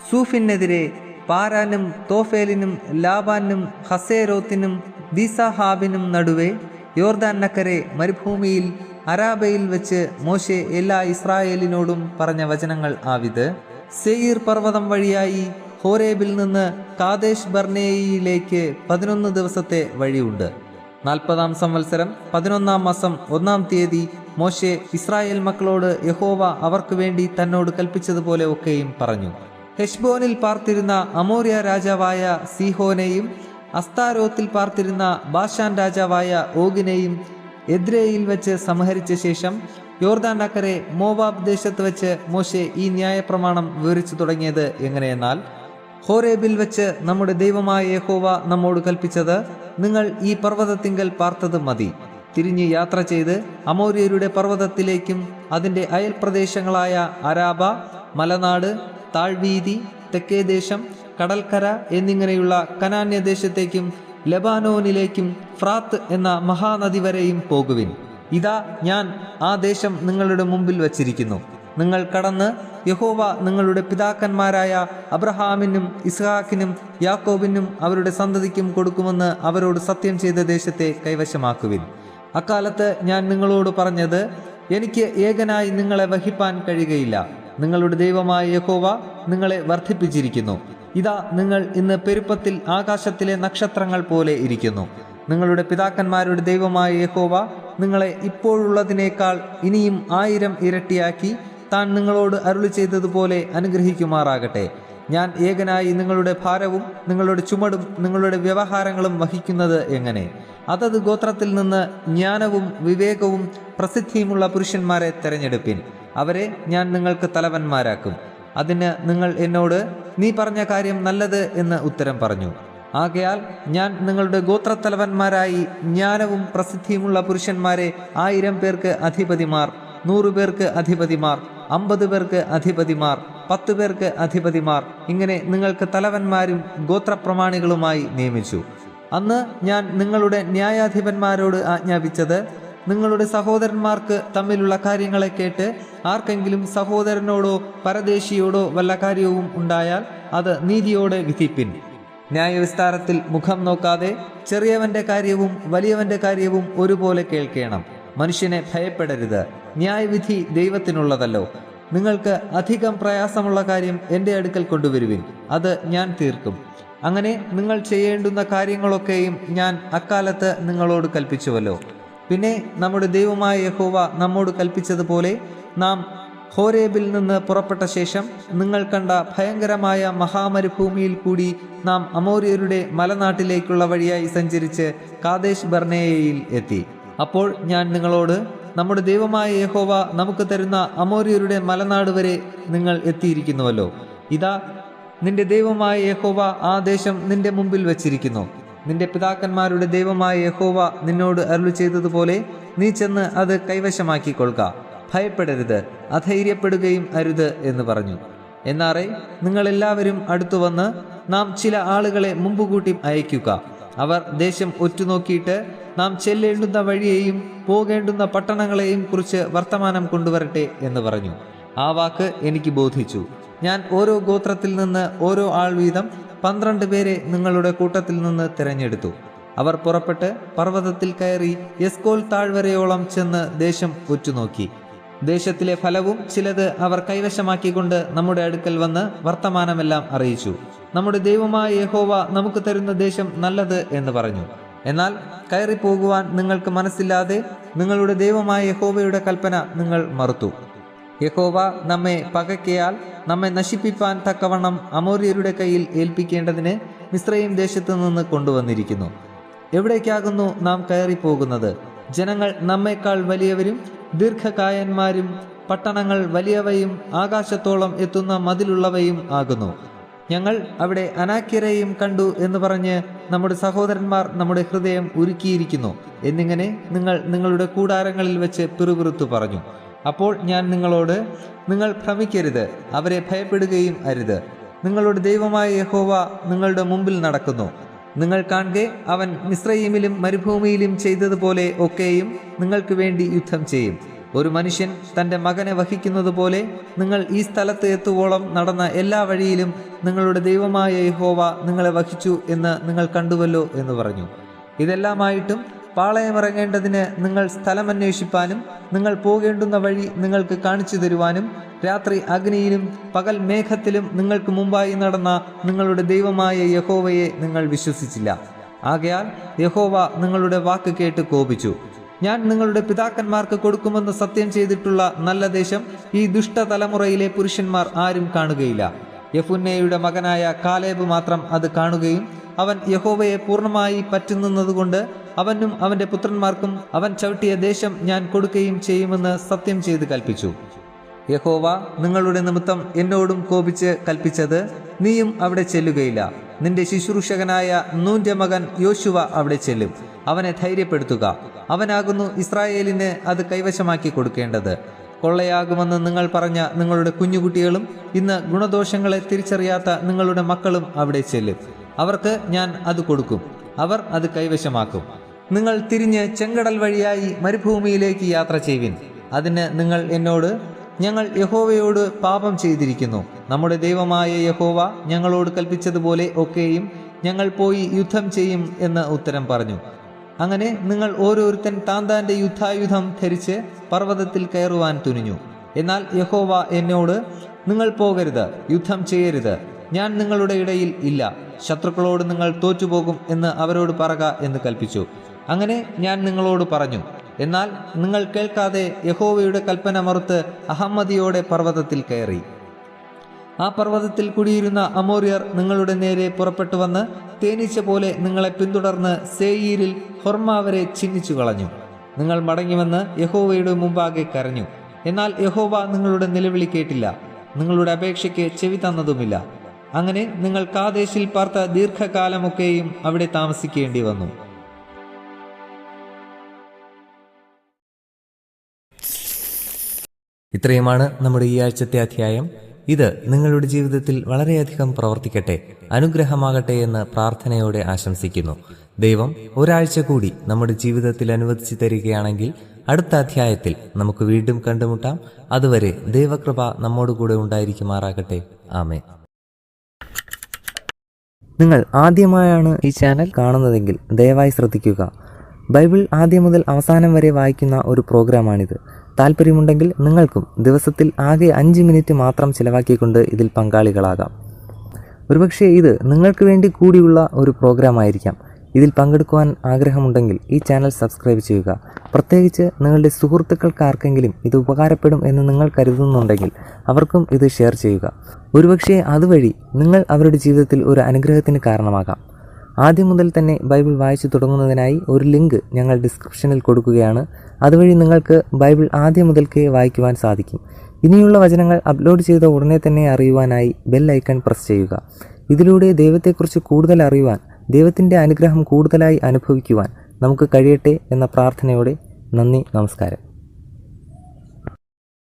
സൂഫിനെതിരെ പാരാനും തോഫേലിനും ലാബാനും ഹസേരോത്തിനും ദീസാഹാബിനും നടുവെ യോർദാനക്കരെ മരുഭൂമിയിൽ അരാബയിൽ വെച്ച് മോശെ എല്ലാ ഇസ്രായേലിനോടും പറഞ്ഞ വചനങ്ങൾ ആവിത്: സെയീർ പർവ്വതം വഴിയായി ഹോരേബിൽ നിന്ന് കാദേശ് ബർന്നേയിലേക്ക് 11 ദിവസത്തെ വഴിയുണ്ട്. 40 സംവത്സരം 11 മാസം 1 തീയതി മോശെ ഇസ്രായേൽ മക്കളോട് യഹോവ അവർക്ക് വേണ്ടി തന്നോട് കൽപ്പിച്ചതുപോലെ ഒക്കെയും പറഞ്ഞു. ഹെശ്ബോനിൽ പാർത്തിരുന്ന അമോര്യ രാജാവായ സീഹോനെയും അസ്താരോത്തിൽ പാർത്തിരുന്ന ബാഷാൻ രാജാവായ ഓഗിനെയും എദ്രയിൽ വെച്ച് സംഹരിച്ച ശേഷം യോർദാനക്കരെ മോവാബ് ദേശത്ത് വെച്ച് മോശെ ഈ ന്യായപ്രമാണം വിവരിച്ചു തുടങ്ങിയത് എങ്ങനെയെന്നാൽ: ഹോരേബിൽ വെച്ച് നമ്മുടെ ദൈവമായ യഹോവ നമ്മോട് കൽപ്പിച്ചത്, നിങ്ങൾ ഈ പർവ്വതത്തിങ്കൽ പാർത്തത് മതി. തിരിഞ്ഞ് യാത്ര ചെയ്ത് അമോര്യരുടെ പർവ്വതത്തിലേക്കും അതിൻ്റെ അയൽപ്രദേശങ്ങളായ അരാബ, മലനാട്, താഴ്വീതി, തെക്കേദേശം, കടൽക്കര എന്നിങ്ങനെയുള്ള കനാന്യദേശത്തേക്കും ലെബാനോനിലേക്കും ഫ്രാത്ത് എന്ന മഹാനദി വരെയും പോകുവിൻ. ഇതാ, ഞാൻ ആ ദേശം നിങ്ങളുടെ മുമ്പിൽ വച്ചിരിക്കുന്നു. നിങ്ങൾ കടന്ന് യഹോവ നിങ്ങളുടെ പിതാക്കന്മാരായ അബ്രഹാമിനും ഇസ്ഹാക്കിനും യാക്കോബിനും അവരുടെ സന്തതിക്കും കൊടുക്കുമെന്ന് അവരോട് സത്യം ചെയ്ത ദേശത്തെ കൈവശമാക്കുവിൻ. അക്കാലത്ത് ഞാൻ നിങ്ങളോട് പറഞ്ഞത്, എനിക്ക് ഏകനായി നിങ്ങളെ വഹിപ്പാൻ കഴിയുകയില്ല. നിങ്ങളുടെ ദൈവമായ യഹോവ നിങ്ങളെ വർദ്ധിപ്പിച്ചിരിക്കുന്നു. ഇതാ, നിങ്ങൾ ഇന്ന് പെരുപ്പത്തിൽ ആകാശത്തിലെ നക്ഷത്രങ്ങൾ പോലെ ഇരിക്കുന്നു. നിങ്ങളുടെ പിതാക്കന്മാരുടെ ദൈവമായ യഹോവ നിങ്ങളെ ഇപ്പോഴുള്ളതിനേക്കാൾ ഇനിയും 1000 ഇരട്ടിയാക്കി താൻ നിങ്ങളോട് അരുളി ചെയ്തതുപോലെ അനുഗ്രഹിക്കുമാറാകട്ടെ. ഞാൻ ഏകനായി നിങ്ങളുടെ ഭാരവും നിങ്ങളുടെ ചുമടും നിങ്ങളുടെ വ്യവഹാരങ്ങളും വഹിക്കുന്നത് എങ്ങനെ? അതത് ഗോത്രത്തിൽ നിന്ന് ജ്ഞാനവും വിവേകവും പ്രസിദ്ധിയുമുള്ള പുരുഷന്മാരെ തെരഞ്ഞെടുപ്പിൻ. അവരെ ഞാൻ നിങ്ങൾക്ക് തലവന്മാരാക്കും. അതിന് നിങ്ങൾ എന്നോട്, നീ പറഞ്ഞ കാര്യം നല്ലത് എന്ന് ഉത്തരം പറഞ്ഞു. ആകയാൽ ഞാൻ നിങ്ങളുടെ ഗോത്രത്തലവന്മാരായി ജ്ഞാനവും പ്രസിദ്ധിയുമുള്ള പുരുഷന്മാരെ 1000 പേർക്ക് അധിപതിമാർ, 100 പേർക്ക് അധിപതിമാർ, 50 പേർക്ക് അധിപതിമാർ, 10 പേർക്ക് അധിപതിമാർ, ഇങ്ങനെ നിങ്ങൾക്ക് തലവന്മാരും ഗോത്രപ്രമാണികളുമായി നിയമിച്ചു. അന്ന് ഞാൻ നിങ്ങളുടെ ന്യായാധിപന്മാരോട് ആജ്ഞാപിച്ചത്, നിങ്ങളുടെ സഹോദരന്മാർക്ക് തമ്മിലുള്ള കാര്യങ്ങളെ കേട്ട് ആർക്കെങ്കിലും സഹോദരനോടോ പരദേശിയോടോ വല്ല കാര്യവും ഉണ്ടായാൽ അത് നീതിയോടെ വിധിപ്പിൻ. ന്യായവിസ്താരത്തിൽ മുഖം നോക്കാതെ ചെറിയവന്റെ കാര്യവും വലിയവന്റെ കാര്യവും ഒരുപോലെ കേൾക്കണം. മനുഷ്യനെ ഭയപ്പെടരുത്. ന്യായവിധി ദൈവത്തിനുള്ളതല്ലോ. നിങ്ങൾക്ക് അധികം പ്രയാസമുള്ള കാര്യം എൻ്റെ അടുക്കൽ കൊണ്ടുവരുവിൻ, അത് ഞാൻ തീർക്കും. അങ്ങനെ നിങ്ങൾ ചെയ്യേണ്ടുന്ന കാര്യങ്ങളൊക്കെയും ഞാൻ അക്കാലത്ത് നിങ്ങളോട് കൽപ്പിച്ചുവല്ലോ. പിന്നെ നമ്മുടെ ദൈവമായ യഹോവ നമ്മോട് കൽപ്പിച്ചതുപോലെ നാം ഹോരേബിൽ നിന്ന് പുറപ്പെട്ട ശേഷം നിങ്ങൾ കണ്ട ഭയങ്കരമായ മഹാമരുഭൂമിയിൽ കൂടി നാം അമോര്യരുടെ മലനാട്ടിലേക്കുള്ള വഴിയായി സഞ്ചരിച്ച് കാദേശ് ബർന്നേയയിൽ എത്തി. അപ്പോൾ ഞാൻ നിങ്ങളോട്, നമ്മുടെ ദൈവമായ യഹോവ നമുക്ക് തരുന്ന അമോര്യരുടെ മലനാട് വരെ നിങ്ങൾ എത്തിയിരിക്കുന്നുവല്ലോ. ഇതാ, നിന്റെ ദൈവമായ യഹോവ ആ ദേശം നിന്റെ മുമ്പിൽ വച്ചിരിക്കുന്നു. നിന്റെ പിതാക്കന്മാരുടെ ദൈവമായ യഹോവ നിന്നോട് അരുളി ചെയ്തതുപോലെ നീ ചെന്ന് അത് കൈവശമാക്കിക്കൊള്ളുക. ഭയപ്പെടരുത്, അധൈര്യപ്പെടുകയും അരുത് എന്ന് പറഞ്ഞു. എന്നാറേ, നിങ്ങളെല്ലാവരും അടുത്തു വന്ന് നാം ചില ആളുകളെ മുമ്പുകൂട്ടി അയക്കുക. അവർ ദേശം ഒറ്റുനോക്കിയിട്ട് നാം ചെല്ലേണ്ടുന്ന വഴിയെയും പോകേണ്ടുന്ന പട്ടണങ്ങളെയും കുറിച്ച് വർത്തമാനം കൊണ്ടുവരട്ടെ എന്ന് പറഞ്ഞു. ആ വാക്ക് എനിക്ക് ബോധിച്ചു. ഞാൻ ഓരോ ഗോത്രത്തിൽ നിന്ന് ഓരോ ആൾ വീതം 12 പേരെ നിങ്ങളുടെ കൂട്ടത്തിൽ നിന്ന് തിരഞ്ഞെടുത്തു. അവർ പുറപ്പെട്ട് പർവ്വതത്തിൽ കയറി എസ്കോൽ താഴ്വരയോളം ചെന്ന് ദേശം ഒറ്റുനോക്കി. ദേശത്തിലെ ഫലവും ചിലത് അവർ കൈവശമാക്കിക്കൊണ്ട് നമ്മുടെ അടുക്കൽ വന്ന് വർത്തമാനമെല്ലാം അറിയിച്ചു. നമ്മുടെ ദൈവമായ യഹോവ നമുക്ക് തരുന്ന ദേശം നല്ലത് എന്ന് പറഞ്ഞു. എന്നാൽ കയറിപ്പോകുവാൻ നിങ്ങൾക്ക് മനസ്സില്ലാതെ നിങ്ങളുടെ ദൈവമായ യഹോവയുടെ കൽപ്പന നിങ്ങൾ മറുത്തു. യഹോവ നമ്മെ പകയ്ക്കയാൽ നമ്മെ നശിപ്പിപ്പാൻ തക്കവണ്ണം അമോര്യരുടെ കയ്യിൽ ഏൽപ്പിക്കേണ്ടതിന് മിസ്രയീം ദേശത്തു നിന്ന് കൊണ്ടുവന്നിരിക്കുന്നു. എവിടേക്കാകുന്നു നാം കയറിപ്പോകുന്നത്? ജനങ്ങൾ നമ്മേക്കാൾ വലിയവരും ദീർഘകായന്മാരും പട്ടണങ്ങൾ വലിയവയും ആകാശത്തോളം എത്തുന്ന മതിലുള്ളവയും ആകുന്നു. ഞങ്ങൾ അവിടെ അനാക്യരെയും കണ്ടു എന്ന് പറഞ്ഞ് നമ്മുടെ സഹോദരന്മാർ നമ്മുടെ ഹൃദയം ഉരുക്കിയിരിക്കുന്നു എന്നിങ്ങനെ നിങ്ങൾ നിങ്ങളുടെ കൂടാരങ്ങളിൽ വെച്ച് പിറുപിറുത്തു പറഞ്ഞു. അപ്പോൾ ഞാൻ നിങ്ങളോട്, നിങ്ങൾ ഭ്രമിക്കരുത്, അവരെ ഭയപ്പെടുകയും അരുത്. നിങ്ങളുടെ ദൈവമായ യഹോവ നിങ്ങളുടെ മുമ്പിൽ നടക്കുന്നു. നിങ്ങൾ കാണുകെ അവൻ മിസ്രയീമിലും മരുഭൂമിയിലും ചെയ്തതുപോലെ ഒക്കെയും നിങ്ങൾക്ക് വേണ്ടി യുദ്ധം ചെയ്യും. ഒരു മനുഷ്യൻ തൻ്റെ മകനെ വഹിക്കുന്നത് പോലെ നിങ്ങൾ ഈ സ്ഥലത്ത് എത്തുവോളം നടന്ന എല്ലാ വഴിയിലും നിങ്ങളുടെ ദൈവമായ യഹോവ നിങ്ങളെ വഹിച്ചു എന്ന് നിങ്ങൾ കണ്ടുവല്ലോ എന്ന് പറഞ്ഞു. ഇതെല്ലാമായിട്ടും പാളയമിറങ്ങേണ്ടതിന് നിങ്ങൾ സ്ഥലമന്വേഷിപ്പാനും നിങ്ങൾ പോകേണ്ടുന്ന വഴി നിങ്ങൾക്ക് കാണിച്ചു തരുവാനും രാത്രി അഗ്നിയിലും പകൽ മേഘത്തിലും നിങ്ങൾക്ക് മുമ്പായി നടന്ന നിങ്ങളുടെ ദൈവമായ യഹോവയെ നിങ്ങൾ വിശ്വസിച്ചില്ല. ആകയാൽ യഹോവ നിങ്ങളുടെ വാക്ക് കേട്ട് കോപിച്ചു. ഞാൻ നിങ്ങളുടെ പിതാക്കന്മാർക്ക് കൊടുക്കുമെന്ന് സത്യം ചെയ്തിട്ടുള്ള നല്ല ദേശം ഈ ദുഷ്ടതലമുറയിലെ പുരുഷന്മാർ ആരും കാണുകയില്ല. യെഫുന്നയുടെ മകനായ കാലേബ് മാത്രം അത് കാണുകയും അവൻ യഹോവയെ പൂർണ്ണമായി പറ്റുന്നതുകൊണ്ട് അവനും അവൻ്റെ പുത്രന്മാർക്കും അവൻ ചവിട്ടിയ ദേശം ഞാൻ കൊടുക്കുകയും ചെയ്യുമെന്ന് സത്യം ചെയ്ത് കൽപ്പിച്ചു. യഹോവ നിങ്ങളുടെ നിമിത്തം എന്നോടും കോപിച്ച് കൽപ്പിച്ചത്, നീയും അവിടെ ചെല്ലുകയില്ല. നിന്റെ ശുശ്രൂഷകനായ നൂന്റെ മകൻ യോശുവ അവിടെ ചെല്ലും. അവനെ ധൈര്യപ്പെടുത്തുക. അവനാകുന്നു ഇസ്രായേലിന് അത് കൈവശമാക്കി കൊടുക്കേണ്ടത്. കൊള്ളയാകുമെന്ന് നിങ്ങൾ പറഞ്ഞ നിങ്ങളുടെ കുഞ്ഞുകുട്ടികളും ഇന്ന് ഗുണദോഷങ്ങളെ തിരിച്ചറിയാത്ത നിങ്ങളുടെ മക്കളും അവിടെ ചെല്ലും. അവർക്ക് ഞാൻ അത് കൊടുക്കും. അവർ അത് കൈവശമാക്കും. നിങ്ങൾ തിരിഞ്ഞ് ചെങ്കടൽ വഴിയായി മരുഭൂമിയിലേക്ക് യാത്ര ചെയ്യുവിൻ. അതിന് നിങ്ങൾ എന്നോട്, ഞങ്ങൾ യഹോവയോട് പാപം ചെയ്തിരിക്കുന്നു. നമ്മുടെ ദൈവമായ യഹോവ ഞങ്ങളോട് കൽപ്പിച്ചതുപോലെ ഒക്കെയും ഞങ്ങൾ പോയി യുദ്ധം ചെയ്യും എന്ന് ഉത്തരം പറഞ്ഞു. അങ്ങനെ നിങ്ങൾ ഓരോരുത്തൻ താന്താൻ്റെ യുദ്ധായുധം ധരിച്ച് പർവ്വതത്തിൽ കയറുവാൻ തുനിഞ്ഞു. എന്നാൽ യഹോവ എന്നോട്, നിങ്ങൾ പോകരുത്, യുദ്ധം ചെയ്യരുത്, ഞാൻ നിങ്ങളുടെ ഇടയിൽ ഇല്ല, ശത്രുക്കളോട് നിങ്ങൾ തോറ്റുപോകും എന്ന് അവരോട് പറക എന്ന് കൽപ്പിച്ചു. അങ്ങനെ ഞാൻ നിങ്ങളോട് പറഞ്ഞു. എന്നാൽ നിങ്ങൾ കേൾക്കാതെ യഹോവയുടെ കൽപ്പന മറുത്ത് അഹമ്മദിയോടെ പർവ്വതത്തിൽ കയറി. ആ പർവ്വതത്തിൽ കുടിയിരുന്ന അമോര്യർ നിങ്ങളുടെ നേരെ പുറപ്പെട്ടു വന്ന് തേനീച്ച പോലെ നിങ്ങളെ പിന്തുടർന്ന് സേയീരിൽ ഹൊർമ വരെ ചിഹ്നിച്ചു കളഞ്ഞു. നിങ്ങൾ മടങ്ങിവന്ന് യഹോവയുടെ മുമ്പാകെ കരഞ്ഞു. എന്നാൽ യഹോവ നിങ്ങളുടെ നിലവിളി കേട്ടില്ല, നിങ്ങളുടെ അപേക്ഷയ്ക്ക് ചെവി തന്നതുമില്ല. അങ്ങനെ നിങ്ങൾ കാദേശിൽ പാർത്ത ദീർഘകാലമൊക്കെയും അവിടെ താമസിക്കേണ്ടി വന്നു. ഇത്രയുമാണ് നമ്മുടെ ഈ ആഴ്ചത്തെ അധ്യായം. ഇത് നിങ്ങളുടെ ജീവിതത്തിൽ വളരെയധികം പ്രവർത്തിക്കട്ടെ, അനുഗ്രഹമാകട്ടെ എന്ന് പ്രാർത്ഥനയോടെ ആശംസിക്കുന്നു. ദൈവം ഒരാഴ്ച കൂടി നമ്മുടെ ജീവിതത്തിൽ അനുവദിച്ചു തരികയാണെങ്കിൽ അടുത്ത അധ്യായത്തിൽ നമുക്ക് വീണ്ടും കണ്ടുമുട്ടാം. അതുവരെ ദൈവകൃപ നമ്മോടുകൂടെ ഉണ്ടായിരിക്കുമാറാകട്ടെ. ആമേൻ. നിങ്ങൾ ആദ്യമായാണ് ഈ ചാനൽ കാണുന്നതെങ്കിൽ ദയവായി ശ്രദ്ധിക്കുക. ബൈബിൾ ആദ്യം മുതൽ അവസാനം വരെ വായിക്കുന്ന ഒരു പ്രോഗ്രാമാണിത്. താല്പര്യമുണ്ടെങ്കിൽ നിങ്ങൾക്കും ദിവസത്തിൽ ആകെ 5 മിനിറ്റ് മാത്രം ചിലവാക്കിക്കൊണ്ട് ഇതിൽ പങ്കാളികളാകാം. ഒരുപക്ഷെ ഇത് നിങ്ങൾക്ക് വേണ്ടി കൂടിയുള്ള ഒരു പ്രോഗ്രാം ആയിരിക്കാം. ഇതിൽ പങ്കെടുക്കുവാൻ ആഗ്രഹമുണ്ടെങ്കിൽ ഈ ചാനൽ സബ്സ്ക്രൈബ് ചെയ്യുക. പ്രത്യേകിച്ച് നിങ്ങളുടെ സുഹൃത്തുക്കൾക്കാർക്കെങ്കിലും ഇത് ഉപകാരപ്പെടും എന്ന് നിങ്ങൾ കരുതുന്നുണ്ടെങ്കിൽ അവർക്കും ഇത് ഷെയർ ചെയ്യുക. ഒരുപക്ഷെ അതുവഴി നിങ്ങൾ അവരുടെ ജീവിതത്തിൽ ഒരു അനുഗ്രഹത്തിന് കാരണമാകാം. ആദ്യം മുതൽ തന്നെ ബൈബിൾ വായിച്ചു തുടങ്ങുന്നതിനായി ഒരു ലിങ്ക് ഞങ്ങൾ ഡിസ്ക്രിപ്ഷനിൽ കൊടുക്കുകയാണ്. അതുവഴി നിങ്ങൾക്ക് ബൈബിൾ ആദ്യം മുതൽക്കേ വായിക്കുവാൻ സാധിക്കും. ഇനിയുള്ള വചനങ്ങൾ അപ്ലോഡ് ചെയ്ത ഉടനെ തന്നെ അറിയുവാനായി ബെൽ ഐക്കൺ പ്രസ് ചെയ്യുക. ഇതിലൂടെ ദൈവത്തെക്കുറിച്ച് കൂടുതൽ അറിയുവാൻ, ദൈവത്തിൻ്റെ അനുഗ്രഹം കൂടുതലായി അനുഭവിക്കുവാൻ നമുക്ക് കഴിയട്ടെ എന്ന പ്രാർത്ഥനയോടെ നന്ദി, നമസ്കാരം.